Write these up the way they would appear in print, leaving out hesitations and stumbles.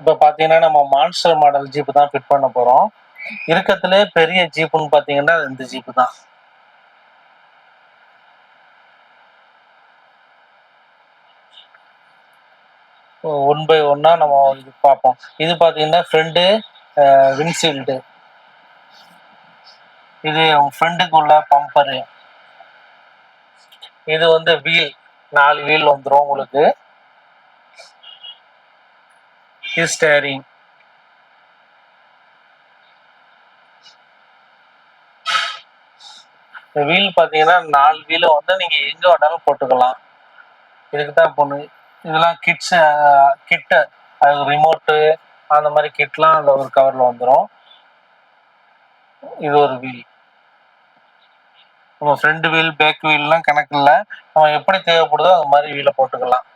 இப்போ பார்த்தீங்கன்னா, நம்ம மான்ஸ்டர் மாடல் ஜீப் தான் ஃபிட் பண்ண போறோம். இருக்கத்திலே பெரிய ஜீப்புன்னு பார்த்தீங்கன்னா, இந்த ஜீப் தான். ஒன் பை ஒன்னா நம்ம இது பார்ப்போம். இது பார்த்தீங்கன்னா, ஃப்ரண்ட் விண்ட்ஷீல்டு. இது ஃப்ரண்ட்டுக்கு உள்ள பம்பரு. இது வந்து வீல் 4 வீல் வந்துரும் உங்களுக்கு. இது ஸ்டேரிங். இந்த வீல் பார்த்தீங்கன்னா 4 வீல வந்து நீங்க எங்க வேணாலும் போட்டுக்கலாம். இதுக்கு தான் பொண்ணு. இதெல்லாம் கிட்டு அது ரிமோட்டு அந்த மாதிரி கிட்லாம் அந்த ஒரு கவர்ல வந்துரும். இது ஒரு வீல். நம்ம ஃப்ரண்ட் வீல், பேக் வீல்லாம் கணக்கு இல்ல. நம்ம எப்படி தேவைப்படுதோ அது மாதிரி வீல போட்டுக்கலாம்.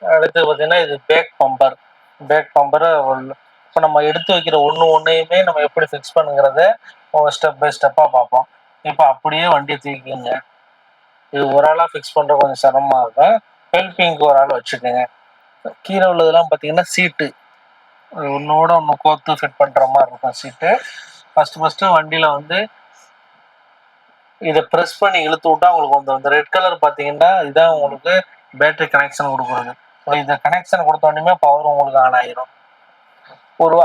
அடுத்து பார்த்தீங்கன்னா, இது பேக் பம்பர். பேக் பம்பர் இப்போ நம்ம எடுத்து வைக்கிற ஒண்ணையுமே நம்ம எப்படி ஃபிக்ஸ் பண்ணுங்கிறத ஸ்டெப் பை ஸ்டெப்பா பார்ப்போம். இப்போ அப்படியே வண்டியை தூக்கிக்கங்க. இது ஒரு ஆளா ஃபிக்ஸ் பண்ற கொஞ்சம் சிரமமா இருக்கும். ஹெல்பிங்க்கு ஒரு ஆள் வச்சுக்கோங்க. கீழே உள்ளதெல்லாம் பார்த்தீங்கன்னா சீட்டு. ஒன்னோட ஒன்று கோர்த்து ஃபிட் பண்ற மாதிரி இருக்கும் சீட்டு. ஃபர்ஸ்ட் வண்டியில வந்து இதை ப்ரெஸ் பண்ணி இழுத்து விட்டா உங்களுக்கு வந்துடும். இந்த ரெட் கலர் பார்த்தீங்கன்னா இதான் உங்களுக்கு பேட்டரி கனெக்ஷன் கொடுக்குறது. இந்த கனெக்ஷன் கொடுத்தோடனே பவர் உங்களுக்கு ஆன் ஆயிரும்.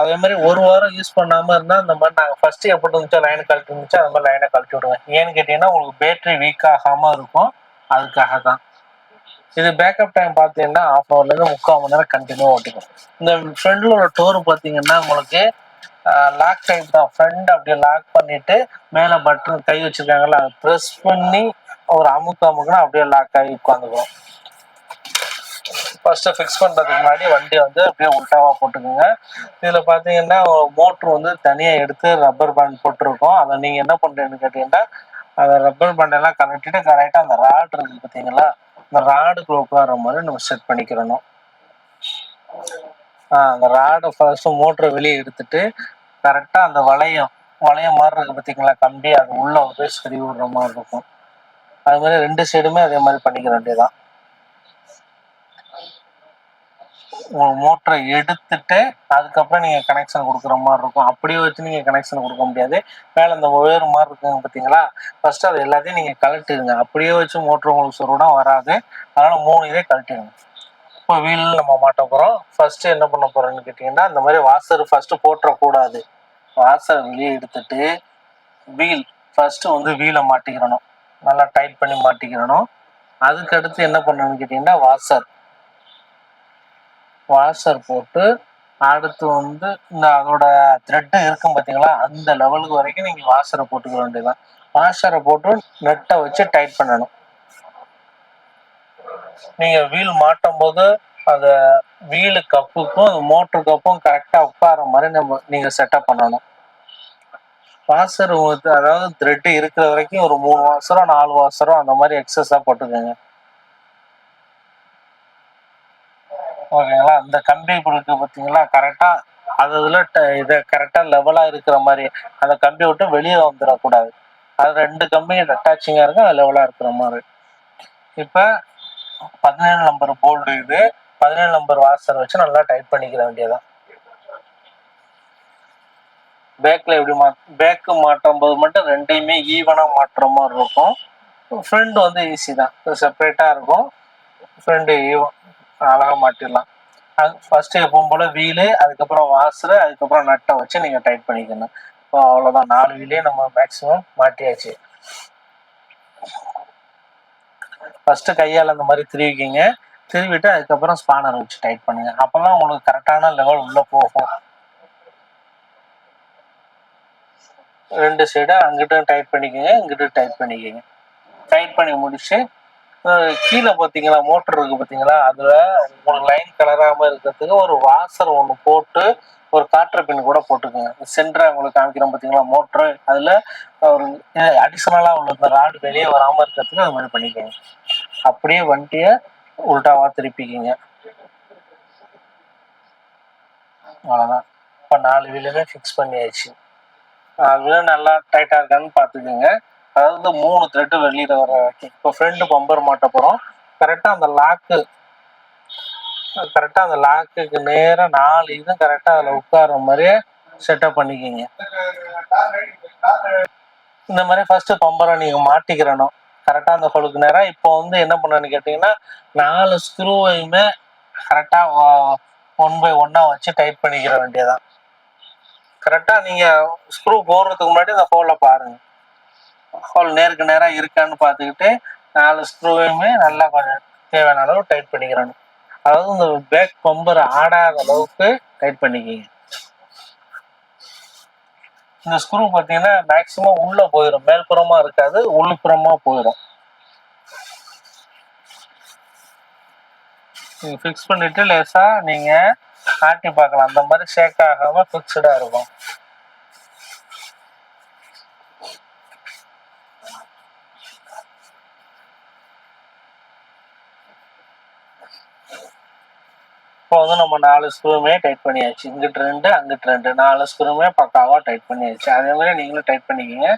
அதே மாதிரி ஒரு வாரம் யூஸ் பண்ணாம இருந்தா இந்த மாதிரி நாங்கள் ஃபர்ஸ்ட் எப்படி இருந்துச்சோ லைனை கழட்டி இருந்துச்சோ அது மாதிரி லைனை கழட்டி விடுவேன். ஏன்னு கேட்டீங்கன்னா உங்களுக்கு பேட்டரி வீக் ஆகாம இருக்கும். அதுக்காக தான். இது பேக்கப் டைம் பார்த்தீங்கன்னா 1/2 ஹவர்லேருந்து 3/4 மணி நேரம் கண்டினியூ ஓட்டிக்கும். இந்த ஃப்ரண்ட்ல ஒரு டோர் பார்த்தீங்கன்னா உங்களுக்கு லாக் டைப் தான். ஃப்ரண்ட் அப்படியே லாக் பண்ணிட்டு மேலே பட்டன் கை வச்சிருக்காங்கல்ல அதை ப்ரெஸ் பண்ணி ஒரு அமுக்குனா அப்படியே லாக் ஆகி உட்காந்துக்கும். ஃபர்ஸ்ட் ஃபிக்ஸ் பண்றதுக்கு முன்னாடி வண்டி வந்து அப்படியே உல்டாவா போட்டுக்கோங்க. இதுல பாத்தீங்கன்னா மோட்டர் வந்து தனியா எடுத்து ரப்பர் பேண்ட் போட்டிருக்கோம். அதை நீங்க என்ன பண்றீங்கன்னு கேட்டீங்கன்னா அந்த ரப்பர் பேண்ட் எல்லாம் கழட்டிட்டு கரெக்டா அந்த ராடு இருக்கு பாத்தீங்களா, இந்த ராடுக்குள்ள உட்கார்ற மாதிரி நம்ம செட் பண்ணிக்கிறணும். அந்த ராடை ஃபர்ஸ்ட் மோட்டரை வெளியே எடுத்துட்டு கரெக்டா அந்த வளையம் மாதிரி இருக்கு பாத்தீங்களா கம்பி, அது உள்ள வந்து சரி விடுற மாதிரி இருக்கும். அது மாதிரி 2 சைடுமே அதே மாதிரி பண்ணிக்க வேண்டியதான். மோட்டரை எடுத்துட்டு அதுக்கப்புறம் நீங்க கனெக்ஷன் கொடுக்குற மாதிரி இருக்கும். அப்படியே வச்சு நீங்க கனெக்ஷன் கொடுக்க முடியாது. மேல இந்த ஒயர் மாதிரி இருக்குங்க பாத்தீங்களா, ஃபர்ஸ்ட் அது எல்லாத்தையும் நீங்க கழட்டிடுங்க. அப்படியே வச்சு மோட்டர் உங்களுக்கு சொருடா வராது. அதனால 3 இதே கழட்டிடுங்க. இப்போ வீல் நம்ம மாட்ட போறோம். ஃபர்ஸ்ட் என்ன பண்ண போறோம்னு கேட்டீங்கன்னா இந்த மாதிரி வாசர் ஃபர்ஸ்ட் போட்டுறக்கூடாது. வாசர் வெளியே எடுத்துட்டு வீல் ஃபர்ஸ்ட் வந்து வீலை மாட்டிக்கிறணும். நல்லா டைட் பண்ணி மாட்டிக்கிறணும். அதுக்கு அடுத்து என்ன பண்ணணும்னு கேட்டீங்கன்னா வாஷர் போட்டு அடுத்து வந்து இந்த அதோட த்ரெட்டு இருக்கும் பார்த்தீங்களா, அந்த லெவலுக்கு வரைக்கும் நீங்கள் வாஷரை போட்டுக்க வேண்டியதுதான். வாஷரை போட்டு நெட்டை வச்சு டைட் பண்ணணும். நீங்கள் வீல் மாட்டும் போது அந்த வீலு கப்புக்கும் மோட்டர் கப்பும் கரெக்டாக உட்கார மாதிரி நீங்கள் செட்டப் பண்ணணும். வாஷர் அதாவது த்ரெட்டு இருக்கிற வரைக்கும் ஒரு 3 வாசரம் 4 வாசரம் அந்த மாதிரி எக்ஸஸாக போட்டுக்கோங்க. ஓகேங்களா, இந்த கம்பி இருக்கு பார்த்தீங்களா, கரெக்டா அதுல இதை கரெக்டா லெவலா இருக்கிற மாதிரி அந்த கம்பி விட்டு வெளியே வந்துடக்கூடாது. அது 2 கம்பி அட்டாச்சிங்கா இருக்கும், அது லெவலா இருக்கிற மாதிரி. இப்ப 17 நம்பர் போல்டு, இது 17 நம்பர் வாசர் வச்சு நல்லா டைட் பண்ணிக்கிற வேண்டியதான். பேக்ல எப்படி பேக்கு மாட்டும் போது மட்டும் 2யுமே ஈவனா மாட்டுற மாதிரி இருக்கும். ஃப்ரண்ட் வந்து ஈஸி தான், செப்பரேட்டா இருக்கும். ஃப்ரண்ட் அழகா மாட்டிடலாம். ஃபர்ஸ்ட் எப்பவும் போல வீலு, அதுக்கப்புறம் வாசரு, அதுக்கப்புறம் நட்டை வச்சு நீங்க டைட் பண்ணிக்கணும். இப்போ அவ்வளவுதான், 4 வீலே நம்ம மேக்சிமம் மாட்டியாச்சு. ஃபர்ஸ்ட் கையால் அந்த மாதிரி திருவிக்கிங்க. திருவிட்டு அதுக்கப்புறம் ஸ்பானர் வச்சு டைட் பண்ணுங்க. அப்பதான் உங்களுக்கு கரெக்டான லெவல் உள்ள போகும். 2 சைடும் அங்கிட்ட டைட் பண்ணிக்கோங்க, இங்கிட்ட டைட் பண்ணிக்கோங்க. டைட் பண்ணி முடிச்சு கீழே பார்த்தீங்களா மோட்டர் இருக்கு பார்த்தீங்களா, அதுல உங்களுக்கு லைன் கலராம இருக்கிறதுக்கு ஒரு வாசர் ஒன்று போட்டு ஒரு காற்று பின் கூட போட்டுக்கோங்க. சென்டரா உங்களுக்கு காமிக்கிறோம் பார்த்தீங்களா மோட்டரு, அதுல ஒரு அடிஷனலா உள்ள இந்த ராடு வெளியே வராம இருக்கிறதுக்கு அது மாதிரி பண்ணிக்கோங்க. அப்படியே வண்டியை உல்டாவா திருப்பிக்கிங்க. அவ்வளோதான். இப்போ 4 வீலுமே ஃபிக்ஸ் பண்ணியாச்சு. அது நல்லா டைட்டா இருக்கான்னு பாத்துக்கோங்க. அதாவது 3 த்ரெட் வெளியில வர வரைக்கும். இப்போ ஃப்ரண்ட் பம்பர் மாட்ட போறோம். கரெக்டா அந்த லாக்குக்கு நேரா 4 இதுவும் கரெக்டா அதுல உட்கார்ற மாதிரியே செட்டப் பண்ணிக்கிங்க. இந்த மாதிரி ஃபர்ஸ்ட் பம்பரை நீங்க மாட்டிக்கிறணும் கரெக்டா அந்த ஹோலுக்கு நேரா. இப்போ வந்து என்ன பண்ணணும்னு கேட்டீங்கன்னா 4 ஸ்க்ரூவையுமே கரெக்டா 1 பை 1 வச்சு டைட் பண்ணிக்கிற வேண்டியதான். கரெக்டா நீங்க ஸ்க்ரூ போடுறதுக்கு முன்னாடி அந்த ஹோலை பாருங்க. ஹோல் நேருக்கு நேரா இருக்கான்னு பார்த்துக்கிட்டு 4 ஸ்க்ரூவையுமே நல்லா தேவையான அளவு டைட் பண்ணிக்கிறணும். அதாவது இந்த பேக் பம்பர் ஆடாத அளவுக்கு டைட் பண்ணிக்கிங்க. இந்த ஸ்க்ரூ பார்த்தீங்கன்னா மேக்சிமம் உள்ள போயிடும், மேல்புறமா இருக்காது, உள்புறமா போயிடும். நீங்க ஃபிக்ஸ் பண்ணிட்டு லேசா நீங்க ஆட்டி பார்க்கலாம். அந்த மாதிரி ஷேக் ஆகாம ஃபிக்ஸ்டா இருக்கும். இப்போ வந்து நம்ம 4 ஸ்க்ரூவுமே டைட் பண்ணியாச்சு. இங்கிட்டு 2 அங்கிட்டு 2 4 ஸ்க்ரூவுமே பக்காவா டைட் பண்ணியாச்சு. அதே மாதிரி நீங்களும் டைட் பண்ணிக்கிங்க.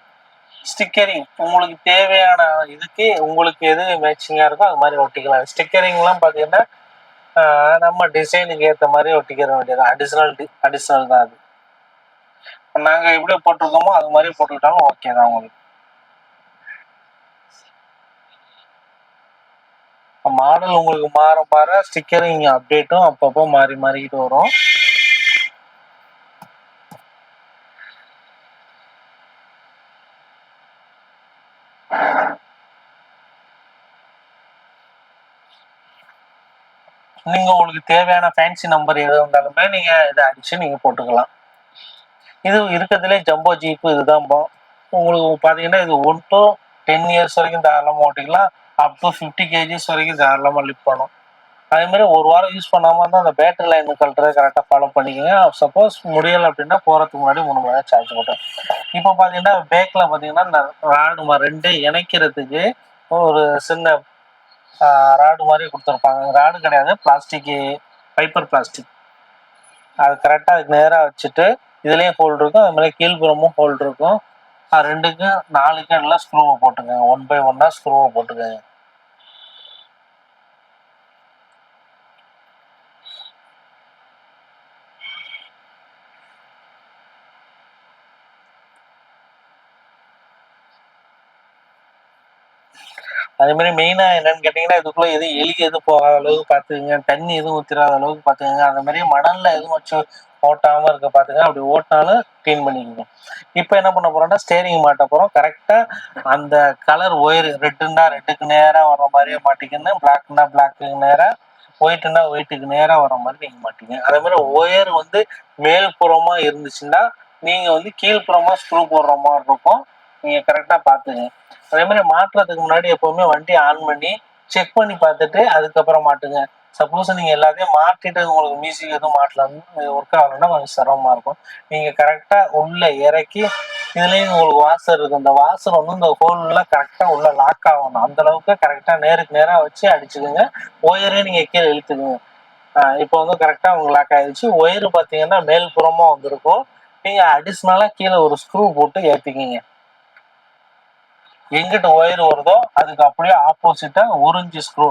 ஸ்டிக்கரிங் உங்களுக்கு தேவையான இதுக்கு உங்களுக்கு எது மேட்சிங்கா இருக்கோ அது மாதிரி ஒட்டிக்கலாம். ஸ்டிக்கரிங்லாம் பார்த்தீங்கன்னா நம்ம டிசைனுக்கு ஏற்ற மாதிரி ஒட்டிக்கிற வேண்டியது. அடிஷனல் தான் அது. நாங்கள் எப்படி போட்டிருக்கோமோ அது மாதிரி போட்டுக்கிட்டாலும் ஓகே தான் உங்களுக்கு. மாடல் உங்களுக்கு மாற ஸ்டிக்கரிங் அப்டேட்டும் அப்பப்போ மாறிக்கிட்டு வரும். நீங்க உங்களுக்கு தேவையான ஃபேன்சி நம்பர் எது இருந்தாலுமே நீங்க இதை அடிச்சு நீங்க போட்டுக்கலாம். இது இருக்கிறதுலே ஜம்போ ஜீப்பு இதுதான். உங்களுக்கு பார்த்தீங்கன்னா இது 1 to 10 years வரைக்கும் தாராளமாக ஓட்டிக்கலாம். அப் டு 50 kgs வரைக்கும் தாராளமாக லிஃப்ட் பண்ணும். அதே மாதிரி ஒரு வாரம் யூஸ் பண்ணாமல் இருந்தால் அந்த பேட்டரி லைன் கழட்டுறதை கரெக்டாக ஃபாலோ பண்ணிக்கோங்க. சப்போஸ் முடியலை அப்படின்னா போகிறதுக்கு முன்னாடி 3 மணி நேரம் சார்ஜ் போட்டேன். இப்போ பார்த்தீங்கன்னா பேக்கில் பார்த்தீங்கன்னா இந்த ராடு 2 இணைக்கிறதுக்கு ஒரு சின்ன ராடு மாதிரி கொடுத்துருப்பாங்க. ராடு கிடையாது, பிளாஸ்டிக், பைப்பர் பிளாஸ்டிக். அது கரெக்டாக அதுக்கு நேராக வச்சுட்டு இதுலேயும் ஹோல் இருக்கும், அது மாதிரி கீழ்புறமும் ஹோல் இருக்கும். 2க்கும் 4க்கும் எல்லாம் ஸ்க்ரூவை போட்டுக்கோங்க. 1 by 1 ஸ்க்ரூவை போட்டுக்கோங்க. அதே மாதிரி மெயினா என்னன்னு கேட்டீங்கன்னா இதுக்குள்ள எதுவும் எலி எதுவும் போகாத அளவுக்கு பார்த்துக்குங்க. தண்ணி எதுவும் ஊற்றிடாத அளவுக்கு பார்த்துக்கங்க. அந்த மாதிரி மணல்ல எதுவும் வச்சு ஓட்டாம இருக்க பார்த்துங்க. அப்படி ஓட்டினாலும் க்ளீன் பண்ணிக்கோங்க. இப்போ என்ன பண்ண போறோம்னா ஸ்டேரிங் மாட்ட போறோம். கரெக்டா அந்த கலர் ஒயர் ரெட்டுன்னா ரெட்டுக்கு நேரா வர்ற மாதிரியே மாட்டிக்கணும். பிளாக்னா பிளாக்கு நேரா, ஒயிட்னா ஒயிட்டுக்கு நேரா வர மாதிரி நீங்க மாட்டீங்க. அதே மாதிரி ஒயர் வந்து மேல்புறமா இருந்துச்சுன்னா நீங்க வந்து கீழ்ப்புறமா ஸ்க்ரூ போடுற மாதிரி இருக்கும். நீங்க கரெக்டா பாத்துங்க. அதே மாதிரி மாட்டுறதுக்கு முன்னாடி எப்பவுமே வண்டி ஆன் பண்ணி செக் பண்ணி பார்த்துட்டு அதுக்கப்புறம் மாட்டுங்க. சப்போஸ் நீங்க எல்லாத்தையும் மாட்டிட்டு உங்களுக்கு மியூசிக் எதுவும் மாட்டலாம்னு ஒர்க் ஆகலைன்னா கொஞ்சம் சிரமமா இருக்கும். நீங்க கரெக்டா உள்ள இறக்கி இதுலயும் உங்களுக்கு வாசர் இருக்கு. இந்த வாசர் வந்து இந்த ஹோல்ல கரெக்டா உள்ள லாக் ஆகணும். அந்த அளவுக்கு கரெக்டா நேருக்கு நேரா வச்சு அடிச்சுக்குங்க. ஒயரே நீங்க கீழே இழுத்துக்குங்க. இப்போ வந்து கரெக்டா உங்களுக்கு லாக் ஆயிடுச்சு. ஒயர் பார்த்தீங்கன்னா மேல்புறமா வந்திருக்கும். நீங்க அடிஷ்னலா கீழே ஒரு ஸ்க்ரூ போட்டு ஏற்றிக்கிங்க. எங்கிட்ட ஒயர் வருதோ அதுக்கு அப்படியே ஆப்போசிட்டா 1 inch ஸ்க்ரூ.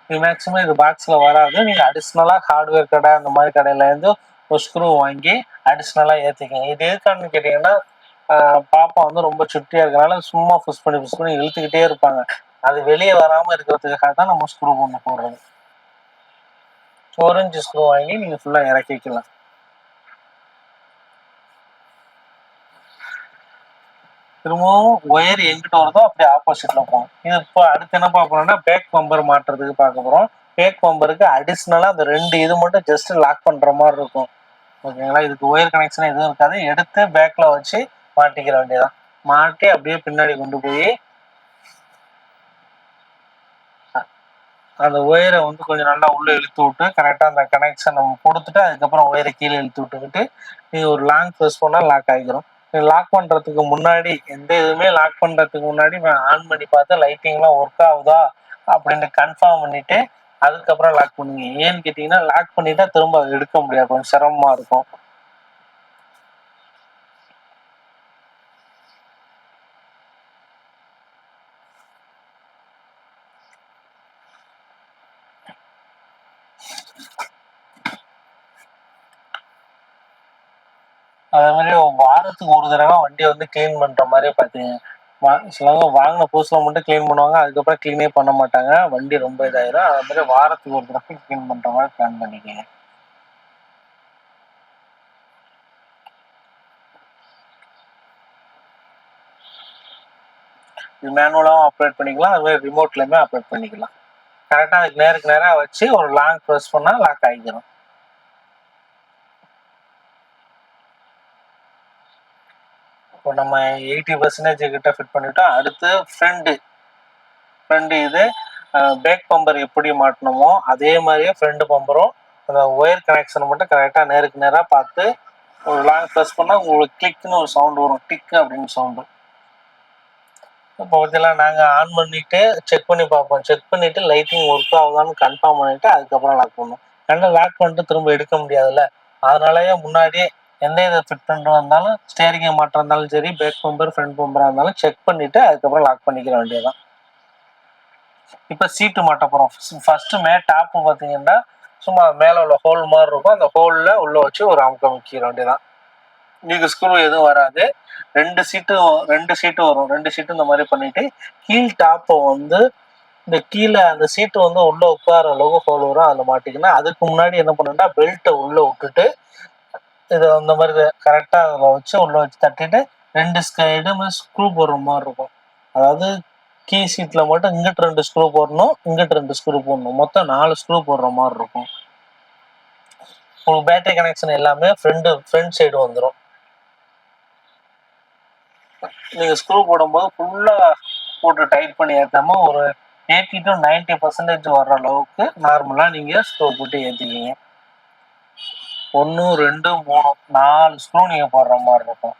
இது மேக்ஸிமம் இது பாக்ஸ்ல வராது. நீங்க அடிஷ்னலா ஹார்ட்வேர் கடை அந்த மாதிரி கடையில இருந்து ஒரு ஸ்க்ரூ வாங்கி அடிஷ்னலா ஏற்றிக்கிங்க. இது எதுக்கான்னு கேட்டீங்கன்னா பாப்பா வந்து ரொம்ப சுட்டியா இருக்கனால சும்மா புஷ் பண்ணி இழுத்துக்கிட்டே இருப்பாங்க. அது வெளியே வராம இருக்கிறதுக்காக தான் நம்ம ஸ்க்ரூ ஒன்று போடுறது. 1 inch ஸ்க்ரூ வாங்கி நீங்க ஃபுல்லா இறக்கிக்கலாம். திரும்பவும் ஒயர் எங்கிட்ட வருதோ அப்படியே ஆப்போசிட்ல போகும். இது இப்போ அடுத்து என்ன பார்க்க போறோம்னா பேக் பம்பர் மாட்டுறதுக்கு பார்க்க போறோம். பேக் பம்பருக்கு அடிஷ்னலா அந்த 2 இது மட்டும் ஜஸ்ட் லாக் பண்ற மாதிரி இருக்கும். ஓகேங்களா? இதுக்கு ஒயர் கனெக்ஷன் எதுவும் இருக்காது. எடுத்து பேக்ல வச்சு மாட்டிக்கிற வேண்டியதான். மாட்டி அப்படியே பின்னாடி கொண்டு போய் அந்த ஒயரை வந்து கொஞ்சம் நல்லா உள்ள இழுத்து விட்டு கரெக்டா அந்த கனெக்ஷன் நம்ம கொடுத்துட்டு அதுக்கப்புறம் ஒயரை கீழே இழுத்து விட்டுக்கிட்டு நீங்க ஒரு லாங் ப்ரெஸ் பண்ணா லாக் ஆகிரும். லாக் பண்றதுக்கு முன்னாடி எந்த இதுவுமே லாக் பண்றதுக்கு முன்னாடி ஆன் பண்ணி பார்த்து லைட்டிங்லாம் ஒர்க் ஆகுதா அப்படின்னு கன்ஃபார்ம் பண்ணிட்டு அதுக்கப்புறம் லாக் பண்ணுங்க. ஏன்னு கேட்டீங்கன்னா லாக் பண்ணிட்டா திரும்ப எடுக்க முடியாது, கொஞ்சம் சிரமமா இருக்கும். அதே மாதிரி வாரத்துக்கு ஒரு தடவை வண்டியை வந்து கிளீன் பண்ற மாதிரி பாத்தீங்க. சிலவங்க வாங்கின புதுசுல மட்டும் கிளீன் பண்ணுவாங்க, அதுக்கப்புறம் கிளீனே பண்ண மாட்டாங்க, வண்டி ரொம்ப இதாயிரும். அதே மாதிரி வாரத்துக்கு ஒரு தடவை கிளீன் பண்ற மாதிரி பிளான் பண்ணிக்கங்க. இது மேனுவலாவும் ஆப்ரேட் பண்ணிக்கலாம், அது மாதிரி ரிமோட்லயுமே ஆப்ரேட் பண்ணிக்கலாம். கரெக்டா அதுக்கு நேருக்கு நேரா வச்சு ஒரு லாங் ப்ரெஸ் பண்ணா லாக் ஆகிக்கிறோம். இப்போ நம்ம 80% கிட்ட ஃபிட் பண்ணிட்டோம். அடுத்து ஃப்ரண்ட் இது பேக் பம்பர் எப்படி மாட்டணுமோ அதே மாதிரியே ஃப்ரண்ட் பம்பரும் அந்த ஒயர் கனெக்ஷன் மட்டும் கரெக்டாக நேருக்கு நேராக பார்த்து ஒரு லாங் ப்ரெஸ் பண்ணால் உங்களுக்கு கிளிக்னு ஒரு சவுண்டு வரும், டிக் அப்படின்னு சவுண்டு. இப்போ பார்த்தீங்கன்னா நாங்கள் ஆன் பண்ணிட்டு செக் பண்ணி பார்ப்போம், செக் பண்ணிட்டு லைட்டிங் ஒர்க் ஆகுதான்னு கன்ஃபார்ம் பண்ணிட்டு அதுக்கப்புறம் லாக் பண்ணுவோம். ஏன்னா லாக் பண்ணிட்டு திரும்ப எடுக்க முடியாதுல்ல, அதனாலயே முன்னாடியே எந்த இதை ஃபிட் பண்ணுறதா இருந்தாலும் ஸ்டேரிங்கை மாற்றம் இருந்தாலும் சரி, பேக் பம்பர் ஃப்ரண்ட் பம்பராக இருந்தாலும் செக் பண்ணிட்டு அதுக்கப்புறம் லாக் பண்ணிக்கிற வேண்டியதான். இப்போ சீட்டு மாட்ட போகிறோம். ஃபர்ஸ்ட் டாப்பு பார்த்தீங்கன்னா சும்மா மேலே உள்ள ஹோல் மாதிரி இருக்கும், அந்த ஹோலில் உள்ள வச்சு ஒரு அமுக்கம் வைக்கிற வேண்டியதான். நீங்க ஸ்க்ரூ எதுவும் வராது. ரெண்டு சீட்டு வரும், 2 சீட்டு இந்த மாதிரி பண்ணிட்டு கீழ் டாப்பை வந்து இந்த கீழே அந்த சீட்டு வந்து உள்ள உட்கார அளவு ஹோல் வரும், அதில் மாட்டிங்கன்னா அதுக்கு முன்னாடி என்ன பண்ணுன்னா பெல்ட்டை உள்ள விட்டுட்டு இதை இந்த மாதிரி கரெக்டாக அதில் வச்சு உள்ள வச்சு தட்டிட்டு 2 சைடுமே ஸ்க்ரூ போடுற மாதிரி இருக்கும். அதாவது கீ சீட்டில் மட்டும் இங்கிட்டு 2 ஸ்க்ரூ போடணும், இங்கிட்டு 2 ஸ்க்ரூ போடணும், மொத்தம் 4 ஸ்க்ரூ போடுற மாதிரி இருக்கும். உங்களுக்கு பேட்டரி கனெக்ஷன் எல்லாமே ஃப்ரண்ட் சைடு வந்துடும். நீங்கள் ஸ்க்ரூ போடும்போது ஃபுல்லாக போட்டு டைட் பண்ணி ஏற்றாம ஒரு 80 to 90% வர்ற அளவுக்கு நார்மலாக நீங்கள் ஸ்க்ரூ போட்டு ஏற்றிக்கிங்க. 1 2 3 4 ஸ்க்ரூ நீங்கள் போடுற மாதிரி இருக்கும்.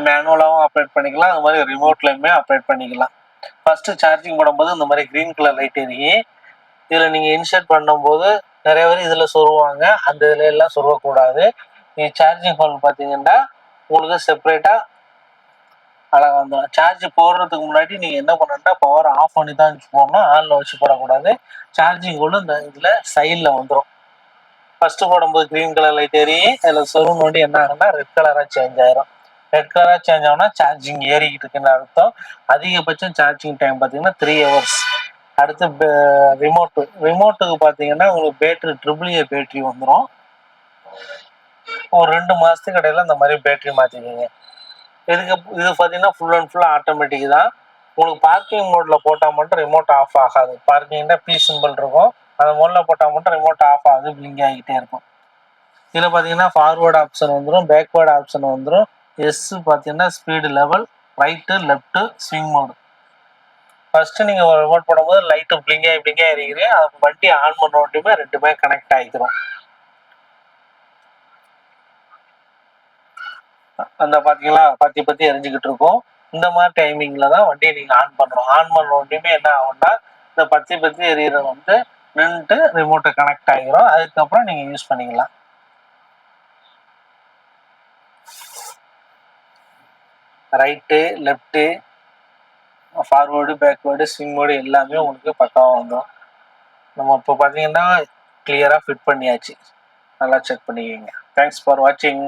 மேனுவலாகவும் ஆப்ரேட் பண்ணிக்கலாம், அது மாதிரி ரிமோட்லையுமே ஆப்ரேட் பண்ணிக்கலாம். ஃபர்ஸ்ட் சார்ஜிங் போடும்போது இந்த மாதிரி கிரீன் கலர் லைட் எரியும். இதில் நீங்கள் இன்சர்ட் பண்ணும்போது நிறைய பேர் இதில் சொருவாங்க, அந்த இதில் எல்லாம் சொருவக்கூடாது. நீங்கள் சார்ஜிங் ஹோல் பார்த்தீங்கன்னா உங்களுக்கு செப்பரேட்டாக அழகாக வந்துடும். சார்ஜ் போடுறதுக்கு முன்னாடி நீங்கள் என்ன பண்ணணும்னா பவர் ஆஃப் பண்ணி தான் போடணும், ஆனில் வச்சு போடக்கூடாது. சார்ஜிங் ஹோல் இந்த இதில் சைடில் வந்துடும். ஃபர்ஸ்ட் போடும்போது கிரீன் கலர் லைட் எரியும், அதில் சொருவு நோண்டி என்ன ஆகுன்னா ரெட் கலராக சேஞ்ச் ஆயிரும். ரெட் கலராக சேஞ்ச் ஆகுனா சார்ஜிங் ஏறிக்கிட்டு இருக்குன்னு அர்த்தம். அதிகபட்சம் சார்ஜிங் டைம் பார்த்தீங்கன்னா 3 hours. அடுத்து ரிமோட்டுக்கு பார்த்தீங்கன்னா உங்களுக்கு பேட்டரி AAA பேட்டரி வந்துடும். ஒரு 2 மாதத்துக்கு இடையில இந்த மாதிரி பேட்டரி மாற்றிக்கிங்க. இது பார்த்தீங்கன்னா ஃபுல் அண்ட் ஃபுல்லாக ஆட்டோமேட்டிக் தான். உங்களுக்கு பார்க்கிங் மோடில் போட்டால் மட்டும் ரிமோட் ஆஃப் ஆகாது. பார்க்கிங்னா பி சிம்பிள் இருக்கும், அந்த மோடில் போட்டால் மட்டும் ரிமோட் ஆஃப் ஆகுது, பிளிங்க் ஆகிட்டே இருக்கும். இதில் பார்த்தீங்கன்னா ஃபார்வேர்டு ஆப்ஷன் வந்துடும், பேக்வேர்டு ஆப்ஷன் வந்துடும். பார்த்தீங்கன்னா speed level, right left swing mode. First நீங்கள் ரிமோட் போடும்போது லைட்டு பிளிங்காக இருக்கிறீங்க, அது வண்டி ஆன் பண்ண வண்டியுமே ரெண்டுமே கனெக்ட் ஆகிக்கிறோம். அந்த பார்த்தீங்களா பத்தி எரிஞ்சுக்கிட்டு இருக்கும். இந்த மாதிரி டைமிங்கில் தான் வண்டியை நீங்கள் ஆன் பண்ணணும். ஆன் பண்ண வண்டியுமே என்ன ஆகும்னா இந்த பத்தி எரியறது வந்து நின்றுட்டு ரிமோட்டை கனெக்ட் ஆகிரும். அதுக்கப்புறம் நீங்கள் யூஸ் பண்ணிக்கலாம். Right left forward backward swing mode எல்லாமே உங்களுக்கு பக்காவாக வந்துடும். நம்ம இப்போ பார்த்தீங்கன்னா கிளியராக ஃபிட் பண்ணியாச்சு. நல்லா செக் பண்ணிக்கோங்க. தேங்க்ஸ் ஃபார் வாட்சிங்.